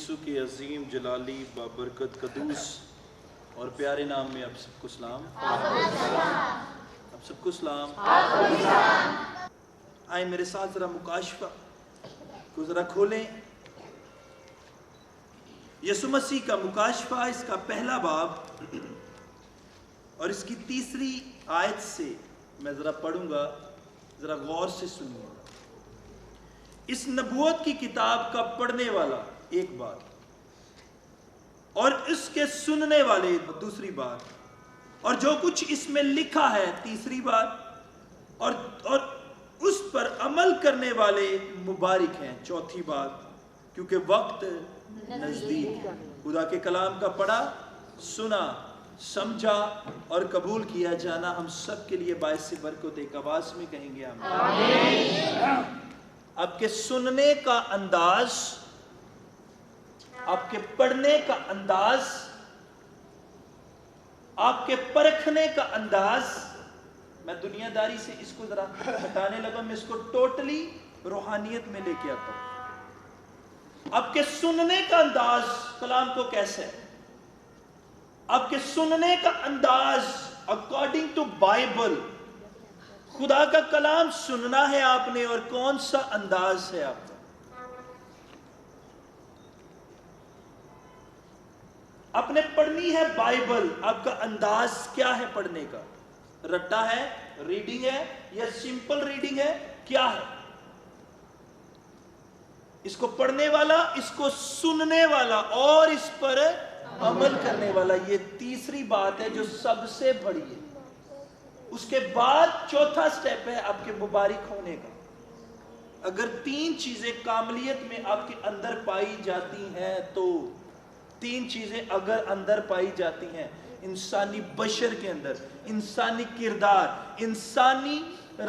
یسوع کے عظیم جلالی بابرکت قدوس اور پیارے نام میں آپ سب کو سلام. آپ سب کو سلام. آئیں میرے ساتھ ذرا مکاشفہ کو ذرا کھولیں. یسوع مسیح کا مکاشفہ اس کا پہلا باب اور اس کی تیسری آیت سے میں ذرا پڑھوں گا, ذرا غور سے سنیے. اس نبوت کی کتاب کا پڑھنے والا ایک بات اور اس کے سننے والے دوسری بات, اور جو کچھ اس میں لکھا ہے تیسری بات, اور اس پر عمل کرنے والے مبارک ہیں چوتھی بات, کیونکہ وقت نزدیک ہے. خدا کے کلام کا پڑھا, سنا, سمجھا اور قبول کیا جانا ہم سب کے لیے باعث برکت. ایک آواز میں کہیں گے آمین. آپ کے سننے کا انداز, آپ کے پڑھنے کا انداز, آپ کے پرکھنے کا انداز, میں دنیا داری سے اس کو ذرا ہٹانے لگا, میں اس کو ٹوٹلی روحانیت میں لے کے آتا ہوں. آپ کے سننے کا انداز کلام کو کیسے ہے؟ آپ کے سننے کا انداز اکارڈنگ ٹو بائبل, خدا کا کلام سننا ہے آپ نے, اور کون سا انداز ہے آپ کا؟ آپ نے پڑھنی ہے بائبل, آپ کا انداز کیا ہے پڑھنے کا؟ رٹا ہے, ریڈنگ ہے, یا سمپل ریڈنگ ہے, کیا ہے؟ اس کو پڑھنے والا, اس کو سننے والا اور اس پر عمل کرنے والا, یہ تیسری بات ہے جو سب سے بڑی ہے. اس کے بعد چوتھا سٹیپ ہے آپ کے مبارک ہونے کا. اگر تین چیزیں کاملیت میں آپ کے اندر پائی جاتی ہیں, تو تین چیزیں اگر اندر پائی جاتی ہیں, انسانی بشر کے اندر, انسانی کردار, انسانی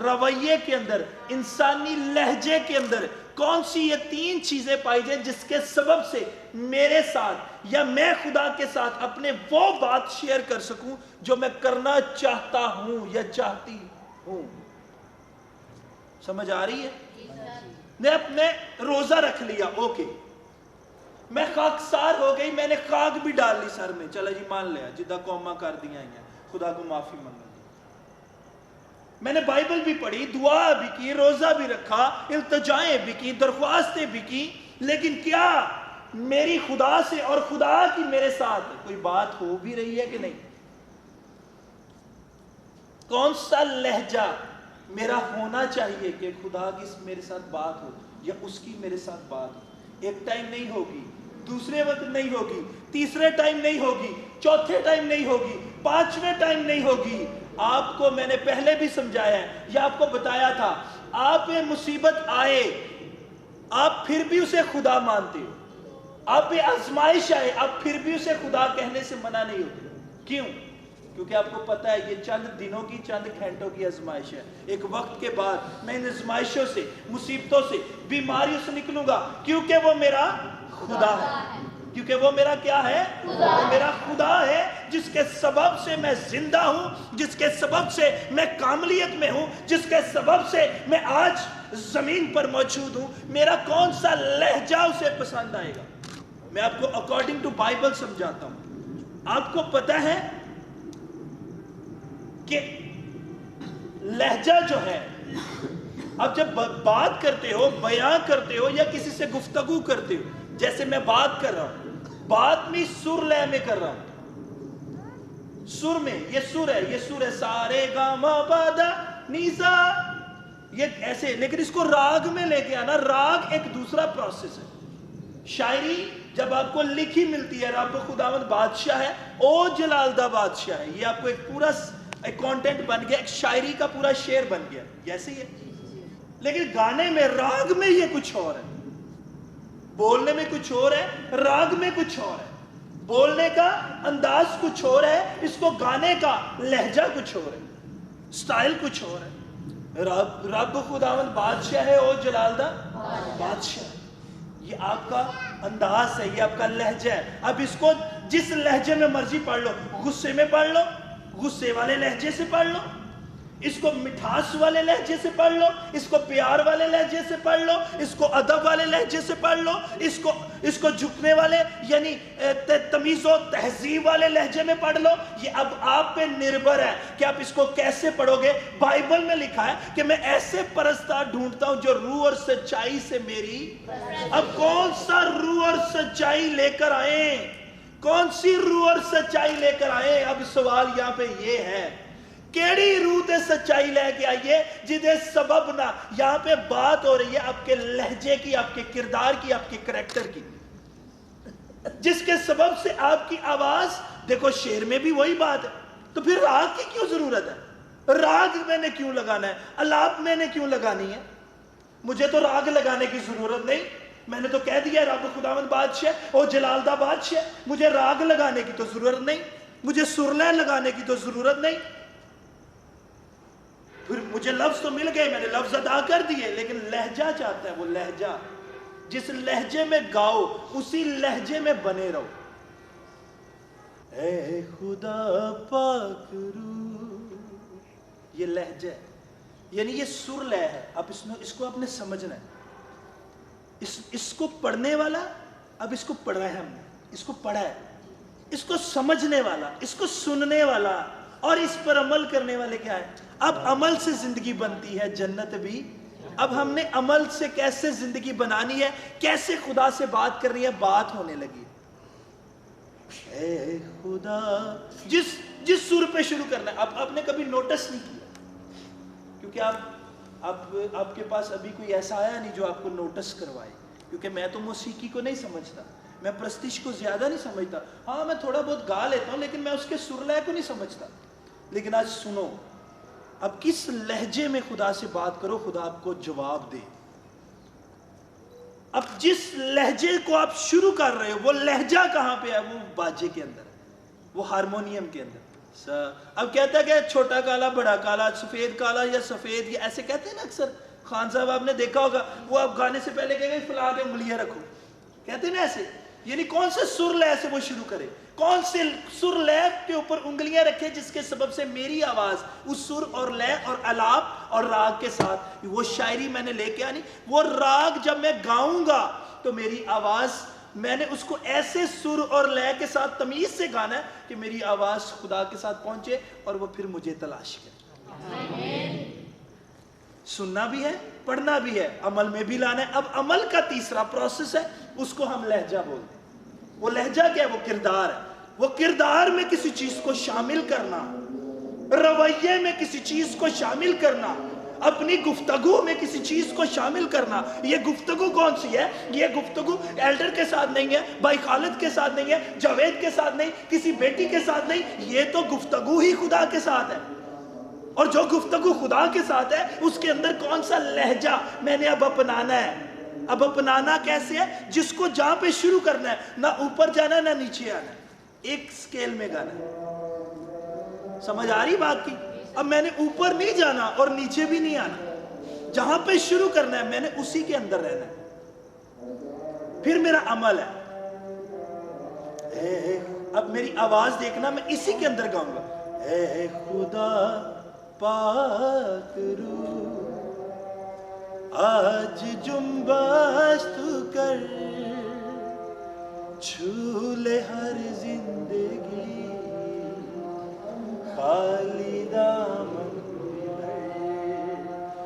رویے کے اندر, انسانی لہجے کے اندر, کون سی یہ تین چیزیں پائی جائیں جس کے سبب سے میرے ساتھ یا میں خدا کے ساتھ اپنے وہ بات شیئر کر سکوں جو میں کرنا چاہتا ہوں یا چاہتی ہوں. سمجھ آ رہی ہے؟ میں روزہ رکھ لیا, اوکے, میں خاکسار ہو گئی, میں نے خاک بھی ڈال لی سر میں, چلا جی مان لیا, جدہ قومہ کر دیا ہیں, خدا کو معافی مانگا. میں نے بائبل بھی پڑھی, دعا بھی کی, روزہ بھی رکھا, التجائیں بھی کی, درخواستیں بھی کی, لیکن کیا میری خدا سے اور خدا کی میرے ساتھ کوئی بات ہو بھی رہی ہے کہ نہیں؟ کون سا لہجہ میرا ہونا چاہیے کہ خدا کی میرے ساتھ بات ہو یا اس کی میرے ساتھ بات ہو؟ ایک ٹائم نہیں ہوگی, دوسرے وقت نہیں ہوگی, تیسرے ٹائم نہیں ہوگی, چوتھے ٹائم نہیں ہوگی, پانچویں ٹائم نہیں ہوگی. آپ کو میں نے پہلے بھی سمجھایا ہے یا آپ کو بتایا تھا, آپ پہ مصیبت آئے آپ پھر بھی اسے خدا مانتے ہو, آپ پہ آزمائش آئے آپ پھر بھی اسے خدا کہنے سے منع نہیں ہوتے. کیوں؟ کیونکہ آپ کو پتا ہے یہ چند دنوں کی, چند گھنٹوں کی آزمائش ہے. ایک وقت کے بعد میں ان آزمائشوں سے, مصیبتوں سے, بیماریوں سے نکلوں گا, کیونکہ وہ میرا خدا ہے. کیونکہ وہ میرا کیا ہے؟ وہ میرا خدا ہے, جس کے سبب سے میں زندہ ہوں, جس کے سبب سے میں کاملیت میں ہوں, جس کے سبب سے میں آج زمین پر موجود ہوں. میرا کون سا لہجہ اسے پسند آئے گا؟ میں آپ کو اکارڈنگ ٹو بائبل سمجھاتا ہوں. آپ کو پتا ہے کہ لہجہ جو ہے, اب جب بات کرتے ہو, بیان کرتے ہو یا کسی سے گفتگو کرتے ہو, جیسے میں بات کر رہا ہوں, بات میں سر لے میں کر رہا ہوں, سر میں, یہ سر ہے, یہ سر ہے, سارے گا ما پا دھا نی سا, یہ ایسے, لیکن اس کو راگ میں لے کے آنا. راگ ایک دوسرا پروسیس ہے. شاعری جب آپ کو لکھی ملتی ہے, آپ کو خداوند بادشاہ ہے, او جلالدہ بادشاہ ہے, یہ آپ کو ایک پورا ایک کانٹینٹ بن گیا, ایک شاعری کا پورا شعر بن گیا, جیسے یہ. لیکن گانے میں, راگ میں یہ کچھ اور ہے, بولنے میں کچھ اور ہے, راگ میں کچھ اور ہے, بولنے کا انداز کچھ اور ہے, اس کو گانے کا لہجہ کچھ اور ہے, سٹائل کچھ اور ہے. رب خداوند بادشاہ ہے, او جلالدہ بادشاہ ہے. یہ آپ کا انداز ہے, یہ آپ کا لہجہ ہے. اب اس کو جس لہجے میں مرضی پڑھ لو, غصے میں پڑھ لو, غصے والے لہجے سے پڑھ لو, اس کو مٹھاس والے لہجے سے پڑھ لو، اس کو پیار والے لہجے سے پڑھ لو، اس کو ادب والے لہجے سے پڑھ لو، اس کو جھکنے والے یعنی تمیز و تہذیب والے لہجے میں پڑھ لو. یہ اب آپ پہ نربھر ہے کہ آپ اس کو کیسے پڑھو گے. بائبل میں لکھا ہے کہ میں ایسے پرستار ڈھونڈتا ہوں جو روح اور سچائی سے میری. اب کون سا روح اور سچائی لے کر آئیں؟ کون سی روح اور سچائی لے کر آئیں؟ اب سوال یہاں پہ یہ ہے، کیڑی روح تے سچائی لے کے آئیے جدے سبب نہ. یہاں پہ بات ہو رہی ہے آپ کے لہجے کی، آپ کے کردار کی، آپ کے کریکٹر کی، جس کے سبب سے آپ کی آواز. دیکھو شعر میں بھی وہی بات ہے. تو پھر راگ کی کیوں ضرورت ہے؟ راگ میں نے کیوں لگانا ہے؟ الاپ میں نے کیوں لگانی ہے؟ مجھے تو راگ لگانے کی ضرورت نہیں. میں نے تو کہہ دیا رب خداوند بادشاہ اور جلال دا بادشاہ. مجھے راگ لگانے کی تو ضرورت نہیں، مجھے سرلے لگانے کی تو ضرورت نہیں. پھر مجھے لفظ تو مل گئے، میں نے لفظ ادا کر دیے، لیکن لہجہ چاہتا ہے. وہ لہجہ جس لہجے میں گاؤ اسی لہجے میں بنے رہو. اے خدا پاک روح، یہ لہجہ ہے، یعنی یہ سر لے ہے. اب اس کو آپ نے سمجھنا ہے. اس کو پڑھنے والا، اب اس کو پڑھ رہے ہیں ہم نے، اس کو پڑھا ہے، اس کو سمجھنے والا، اس کو سننے والا اور اس پر عمل کرنے والے کیا ہے؟ اب عمل سے زندگی بنتی ہے جنت بھی. اب ہم نے عمل سے کیسے زندگی بنانی ہے، کیسے خدا سے بات کرنی ہے، بات ہونے لگی. اے خدا، جس سر پہ شروع کرنا ہے. اب آپ نے کبھی نوٹس نہیں کیا، کیونکہ آپ کے پاس ابھی کوئی ایسا آیا نہیں جو آپ کو نوٹس کروائے. کیونکہ میں تو موسیقی کو نہیں سمجھتا، میں پرستش کو زیادہ نہیں سمجھتا. ہاں میں تھوڑا بہت گا لیتا ہوں، لیکن میں اس کے سر لے کو نہیں سمجھتا. لیکن آج سنو، اب کس لہجے میں خدا سے بات کرو، خدا آپ کو جواب دے. اب جس لہجے کو آپ شروع کر رہے ہو، وہ لہجہ کہاں پہ ہے؟ وہ باجے کے اندر، وہ ہارمونیم کے اندر. اب کہتا ہے کہ چھوٹا کالا بڑا کالا، سفید کالا یا سفید، یہ ایسے کہتے ہیں نا اکثر. خان صاحب آپ نے دیکھا ہوگا، وہ آپ گانے سے پہلے کہے گا فلاں پہ انگلیاں رکھو، کہتے ہیں نا ایسے. یعنی کون سے سر لے سے وہ شروع کرے، کون سے سر لے کے اوپر انگلیاں رکھے جس کے سبب سے میری آواز اس سر اور لے اور الاپ اور راگ کے ساتھ. وہ شاعری میں نے لے کے آنی. وہ راگ جب میں گاؤں گا تو میری آواز، میں نے اس کو ایسے سر اور لے کے ساتھ تمیز سے گانا ہے کہ میری آواز خدا کے ساتھ پہنچے اور وہ پھر مجھے تلاش کرے. سننا بھی ہے، پڑھنا بھی ہے، عمل میں بھی لانا ہے. اب عمل کا تیسرا پروسیس ہے، اس کو ہم لہجہ بولتے ہیں. وہ لہجہ کیا ہے؟ وہ کردار ہے. وہ کردار میں کسی چیز کو شامل کرنا، رویے میں کسی چیز کو شامل کرنا، اپنی گفتگو میں کسی چیز کو شامل کرنا. یہ گفتگو کون سی ہے؟ یہ گفتگو ایلڈر کے ساتھ نہیں ہے، بھائی خالد کے ساتھ نہیں ہے، جاوید کے ساتھ نہیں، کسی بیٹی کے ساتھ نہیں. یہ تو گفتگو ہی خدا کے ساتھ ہے. اور جو گفتگو خدا کے ساتھ ہے اس کے اندر کون سا لہجہ میں نے اب اپنانا ہے. اب اپنانا کیسے ہے؟ جس کو جہاں پہ شروع کرنا ہے، نہ اوپر جانا ہے نہ نیچے آنا ہے، ایک سکیل میں گانا ہے. سمجھ آ رہی بات کی؟ اب میں نے اوپر نہیں جانا اور نیچے بھی نہیں آنا، جہاں پہ شروع کرنا ہے میں نے اسی کے اندر رہنا ہے. پھر میرا عمل ہے. اب میری آواز دیکھنا، میں اسی کے اندر گاؤں گا. اے خدا پاک روح، آج جنبش تو کر، چھو لے ہر زندگی، خالی دامن بھر.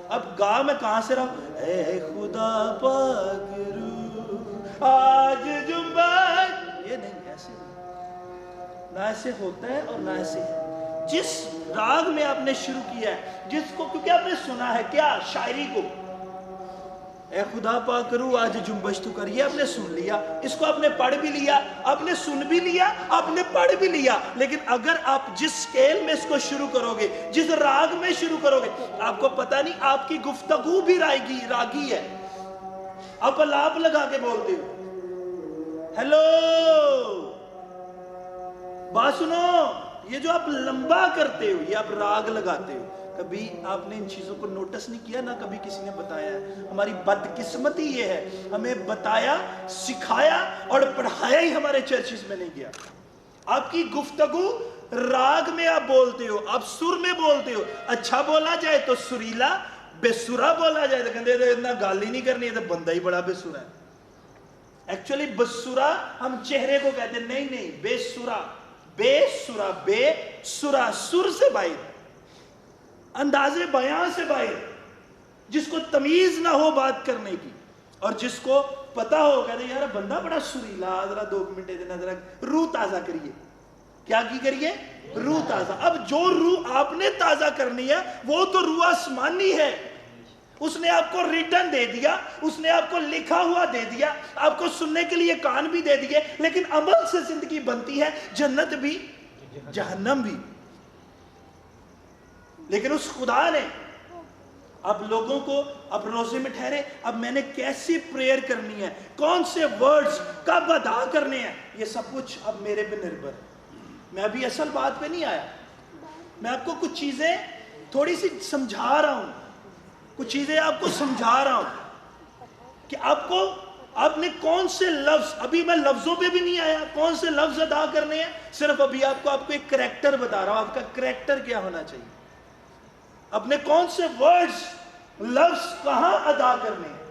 اب گا میں کہاں سے رہا؟ اے خدا پاک روح، آج جنبش. یہ نہیں، ایسے نہیں، نہ ایسے ہوتا ہے اور نہ ایسے ہے. جس راگ میں آپ نے شروع کیا ہے، جس کو، کیونکہ آپ نے سنا ہے کیا شاعری کو، اے خدا پاک روح آج جنبش تو کر، یہ آپ نے سن لیا، اس کو آپ نے پڑھ بھی لیا، آپ نے سن بھی لیا، آپ نے پڑھ بھی لیا. لیکن اگر آپ جس سکیل میں اس کو شروع کرو گے، جس راگ میں شروع کرو گے، آپ کو پتہ نہیں آپ کی گفتگو بھی راگی ہے. آپ الاپ لگا کے بولتے ہو، ہیلو بات سنو. یہ جو آپ لمبا کرتے ہو، یہ آپ راگ لگاتے ہو. کبھی آپ نے ان چیزوں کو نوٹس نہیں کیا، نہ کبھی کسی نے بتایا ہے. ہماری بدقسمتی یہ ہے، ہمیں بتایا، سکھایا اور پڑھایا ہی ہمارے چرچز میں نہیں گیا. آپ کی گفتگو راگ میں آپ بولتے ہو, آپ سر میں بولتے ہو. اچھا بولا جائے تو سریلا, بے سرا بولا جائے تو کہتے اتنا گال ہی نہیں کرنی ہے, تو بندہ ہی بڑا بے سرا ہے. ایکچولی بسرا ہم چہرے کو کہتے ہیں, نہیں, بے سرا, بے سرا, بے سرا, سر سے باہر, انداز بیان سے باہر, جس کو تمیز نہ ہو بات کرنے کی, اور جس کو پتا ہو کہتے ہیں یار بندہ بڑا سریلا, ذرا 2 منٹ دینا, ذرا روح تازہ کریے. کیا کی کریے؟ روح تازہ. اب جو روح آپ نے تازہ کرنی ہے وہ تو روح آسمانی ہے. اس نے آپ کو ریٹن دے دیا, اس نے آپ کو لکھا ہوا دے دیا, آپ کو سننے کے لیے کان بھی دے دیے, لیکن عمل سے زندگی بنتی ہے, جنت بھی جہنم بھی. لیکن اس خدا نے اب لوگوں کو, اب روزے میں ٹھہرے, اب میں نے کیسی پریئر کرنی ہے, کون سے ورڈز کب ادا کرنے ہیں, یہ سب کچھ اب میرے پہ نربھر ہے. میں ابھی اصل بات پہ نہیں آیا, میں آپ کو کچھ چیزیں تھوڑی سی سمجھا رہا ہوں, کچھ چیزیں آپ کو سمجھا رہا ہوں کہ آپ نے کون سے لفظ, ابھی میں لفظوں پہ بھی نہیں آیا, کون سے لفظ ادا کرنے ہیں, صرف ابھی آپ کو ایک کریکٹر بتا رہا ہوں, آپ کا کریکٹر کیا ہونا چاہیے, اپنے کون سے ورڈز, لفظ کہاں ادا کرنے ہیں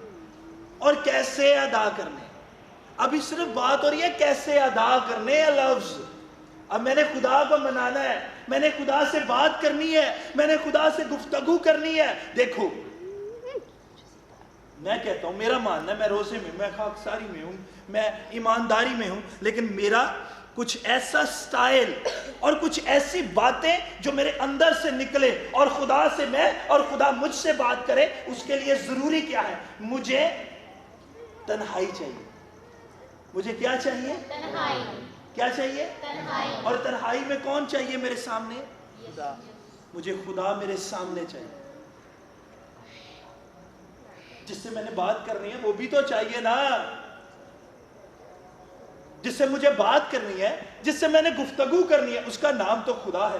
اور کیسے ادا کرنے ہیں. ابھی صرف بات ہو رہی ہے کیسے ادا کرنے ہیں لفظ. اب میں نے خدا کو منانا ہے, میں نے خدا سے بات کرنی ہے, میں نے خدا سے گفتگو کرنی ہے. دیکھو میں کہتا ہوں, میرا ماننا ہے, میں روزے میں, میں خاکساری میں ہوں, میں ایمانداری میں ہوں, لیکن میرا کچھ ایسا سٹائل اور کچھ ایسی باتیں جو میرے اندر سے نکلے اور خدا سے میں اور خدا مجھ سے بات کرے, اس کے لیے ضروری کیا ہے, مجھے تنہائی چاہیے. مجھے کیا چاہیے؟ تنہائی. کیا چاہیے؟ تنہائی. اور تنہائی میں کون چاہیے میرے سامنے؟ خدا. مجھے خدا میرے سامنے چاہیے. جس سے میں نے بات کرنی ہے وہ بھی تو چاہیے نا, جس سے مجھے بات کرنی ہے, جس سے میں نے گفتگو کرنی ہے, اس کا نام تو خدا ہے.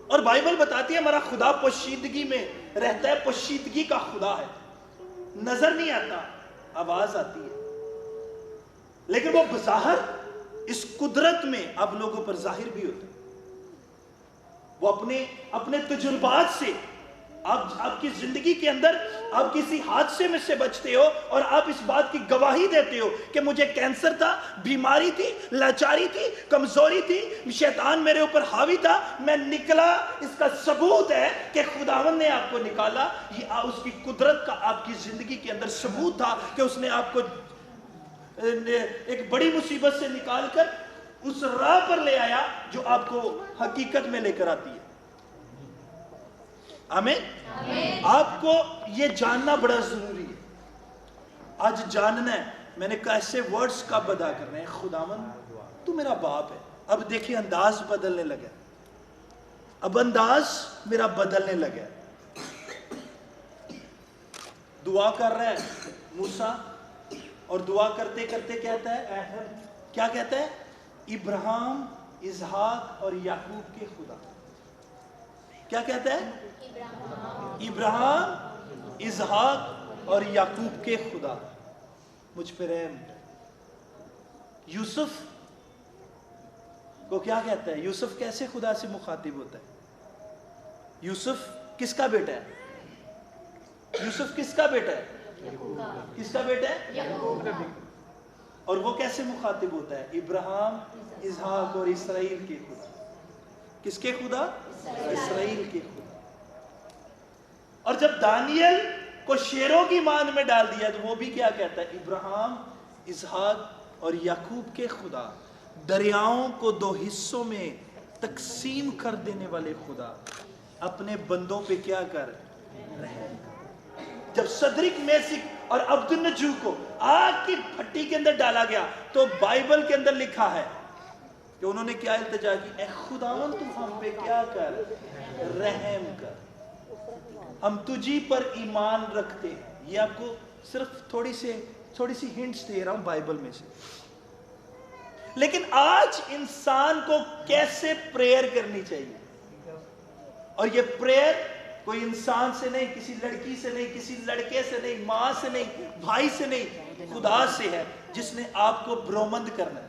اور بائبل بتاتی ہے ہمارا خدا پوشیدگی میں رہتا ہے, پوشیدگی کا خدا ہے. نظر نہیں آتا, آواز آتی ہے, لیکن وہ بظاہر اس قدرت میں اب لوگوں پر ظاہر بھی ہوتا ہے. وہ اپنے تجربات سے آپ کی زندگی کے اندر آپ کسی حادثے میں سے بچتے ہو اور آپ اس بات کی گواہی دیتے ہو کہ مجھے کینسر تھا, بیماری تھی, لاچاری تھی, کمزوری تھی, شیطان میرے اوپر حاوی تھا, میں نکلا. اس کا ثبوت ہے کہ خداوند نے آپ کو نکالا. یہ اس کی قدرت کا آپ کی زندگی کے اندر ثبوت تھا کہ اس نے آپ کو ایک بڑی مصیبت سے نکال کر اس راہ پر لے آیا جو آپ کو حقیقت میں لے کر آتی ہے. آمین. آپ کو یہ جاننا بڑا ضروری ہے. آج جاننا ہے میں نے کیسے ورڈز کب ادا کرنے ہیں. خداوند تو میرا باپ ہے. اب دیکھیں انداز بدلنے لگا, اب انداز میرا بدلنے لگا. دعا کر رہا ہے موسیٰ, اور دعا کرتے کرتے کہتا ہے, کیا کہتا ہے, ابراہیم, اسحاق اور یعقوب کے خدا. کیا کہتا ہے؟ ابراہیم, اسحاق اور یعقوب کے خدا مجھ پر رحم. یوسف کو کیا کہتا ہے؟ یوسف کیسے خدا سے مخاطب ہوتا ہے؟ یوسف کس کا بیٹا ہے؟ یوسف کس کا بیٹا ہے؟ کس کا بیٹا ہے؟ اور وہ کیسے مخاطب ہوتا ہے؟ ابراہیم, اسحاق اور اسرائیل کے خدا. کس کے خدا؟ اسرائیل کے خدا. اور جب دانیل کو شیروں کی مان میں ڈال دیا تو وہ بھی کیا کہتا ہے؟ ابراہیم, اسحاق اور یعقوب کے خدا, دریاؤں کو 2 حصوں میں تقسیم کر دینے والے خدا, اپنے بندوں پہ کیا کر رحم کر. جب صدرک, میسک اور عبدالنجو کو آگ کی پھٹی کے اندر ڈالا گیا تو بائبل کے اندر لکھا ہے کہ انہوں نے کیا التجا کی؟ اے خداوند تو ہم پہ کیا کر رحم کر, ہم تجھی پر ایمان رکھتے ہیں. یہ آپ کو صرف تھوڑی سی ہنٹس دے رہا ہوں بائبل میں سے. لیکن آج انسان کو کیسے پریئر کرنی چاہیے؟ اور یہ پریئر کوئی انسان سے نہیں, کسی لڑکی سے نہیں, کسی لڑکے سے نہیں, ماں سے نہیں, بھائی سے نہیں, خدا سے ہے جس نے آپ کو برومند کرنا ہے.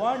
1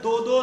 2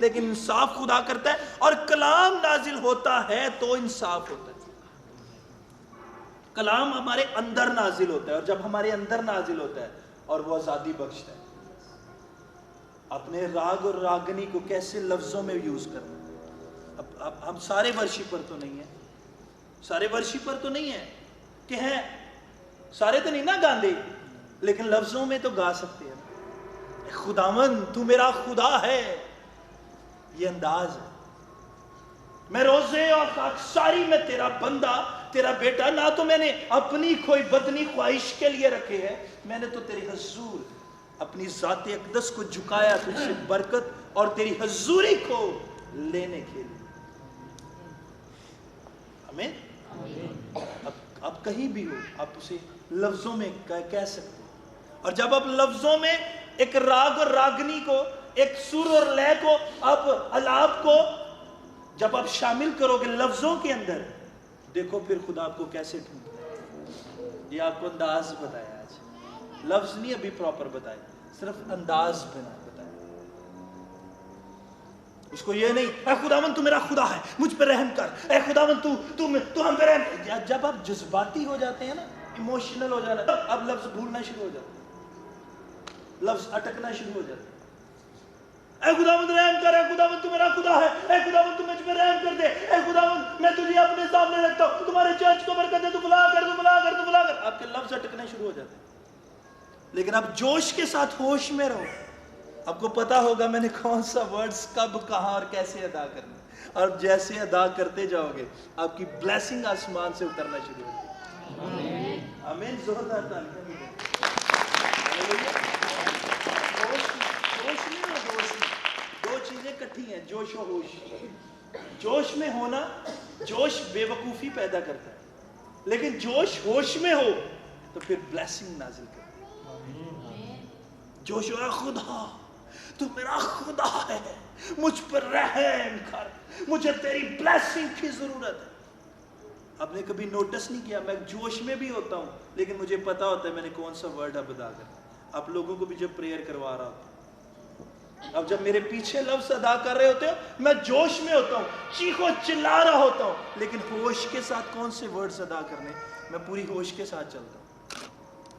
لیکن انصاف خدا کرتا ہے، اور کلام نازل ہوتا ہے تو انصاف ہوتا ہے۔ کلام ہمارے اندر نازل ہوتا ہے، اور جب ہمارے اندر نازل ہوتا ہے اور وہ آزادی بخشتا ہے، اپنے راگ اور راگنی کو کیسے لفظوں میں یوز کرنا۔ اب ہم سارے ورشپر تو نہیں ہیں، سارے ورشپر تو نہیں ہیں کہ ہیں، سارے تو نہیں نا گاندے، لیکن لفظوں میں تو گا سکتے ہیں۔ خداوند تو میرا خدا ہے، یہ انداز ہے۔ میں روزے اور خاکساری میں تیرا بندہ، تیرا بیٹا، نہ تو میں نے اپنی کوئی بدنی خواہش کے لیے رکھے ہیں، میں نے تو تیری حضور اپنی ذات اقدس کو جھکایا تجھ سے برکت اور تیری حضوری کو لینے کے لیے۔ آمین۔ اب کہیں بھی ہو آپ اسے لفظوں میں کہہ سکتے ہیں، اور جب آپ لفظوں میں ایک راگ اور راگنی کو، ایک سر اور لے کو، آپ الاپ کو جب آپ شامل کرو گے لفظوں کے اندر، دیکھو پھر خدا آپ کو کیسے ڈھونڈتا ہے۔ یہ آپ کو انداز بتایا آج، لفظ نہیں ابھی پراپر بتایا، صرف انداز بتایا۔ اس کو یہ نہیں اے خداوند تو میرا خدا ہے مجھ پہ رحم کر، اے خداوند تو ہم پہ رحم کر۔ جب آپ جذباتی ہو جاتے ہیں نا، ایموشنل ہو جانا، اب لفظ بھولنا شروع ہو جاتا ہے، لفظ اٹکنا شروع ہو جاتا ہے۔ اے خداوند رحم کر، اے خداوند تو میرا خدا ہے، اے خداوند تو مجھ پہ رحم کر دے، اے خداوند میں تجھے اپنے سامنے رکھتا ہوں، تمہارے چرچ کو برکت دے، تو بلا کر، تو بلا کر، تو بلا کر۔ آپ کے لفظ اٹکنے شروع ہو جاتے ہیں، لیکن آپ جوش کے ساتھ ہوش میں رہو، آپ کو پتا ہوگا میں نے کون سا ورڈز کب کہاں اور کیسے ادا کرنا، اور جیسے ادا کرتے جاؤ گے آپ کی بلیسنگ آسمان سے اترنا شروع ہو جائے گی۔ آمین۔ زوردار تالیاں۔ جوش میں اور ہوش میں دو چیزیں کٹھی ہیں، جوش و ہوش۔ جوش میں ہونا، جوش بے وقوفی پیدا کرتا ہے، لیکن جوش ہوش میں ہو تو پھر بلیسنگ نازل کرتا ہے۔ جوش و خدا تو میرا خدا ہے، مجھ پر رحم کر، مجھے تیری بلیسنگ کی ضرورت ہے۔ آپ نے کبھی نوٹس نہیں کیا میں جوش میں بھی ہوتا ہوں، لیکن مجھے پتا ہوتا ہے میں نے کون سا ورڈ اب ادا کرنا۔ آپ لوگوں کو بھی جب پریئر کروا رہا ہوتا ہوں، اب جب میرے پیچھے لفظ ادا کر رہے ہوتے ہو میں جوش میں ہوتا ہوں، چیخو چلا رہا ہوتا ہوں، لیکن ہوش کے ساتھ کون سے ورڈز ادا کرنے، میں پوری ہوش کے ساتھ چلتا ہوں۔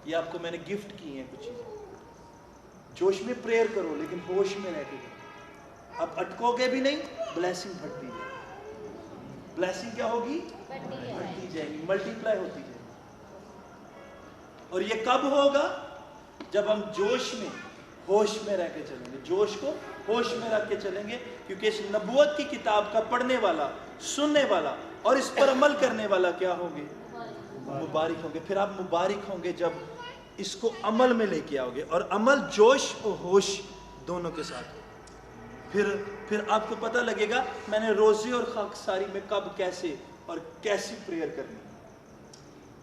یہ آپ کو میں نے گفٹ کی ہیں کچھ چیزیں۔ جوش میں پریئر کرو لیکن ہوش میں رہ کے کرو، اب اٹکو گے بھی نہیں، بلیسنگ بڑھتی جائے گی۔ بلیسنگ کیا ہوگی؟ بڑھتی جائے گی، ملٹی پلائی ہوتی جائے گی۔ اور یہ کب ہوگا؟ جب ہم جوش میں ہوش میں رہ کے چلیں گے، جوش کو ہوش میں رکھ کے چلیں گے، کیونکہ اس نبوت کی کتاب کا پڑھنے والا، سننے والا اور اس پر عمل کرنے والا کیا ہوں گے؟ مبارک ہوں گے۔ پھر آپ مبارک ہوں گے جب اس کو عمل میں لے کے آؤ گے، اور عمل جوش اور ہوش دونوں کے ساتھ ہو۔ پھر آپ کو پتہ لگے گا میں نے روزے اور خاکساری میں کب کیسے اور کیسی پریئر کرنی ہے۔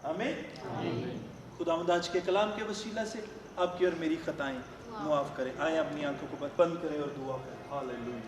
آمین۔ خداوند آج کے کلام کے وسیلہ سے آپ کی اور میری خطائیں معاف کریں۔ آئیں اپنی آنکھوں کو بند کریں اور دعا کریں۔ ہاللیلویہ۔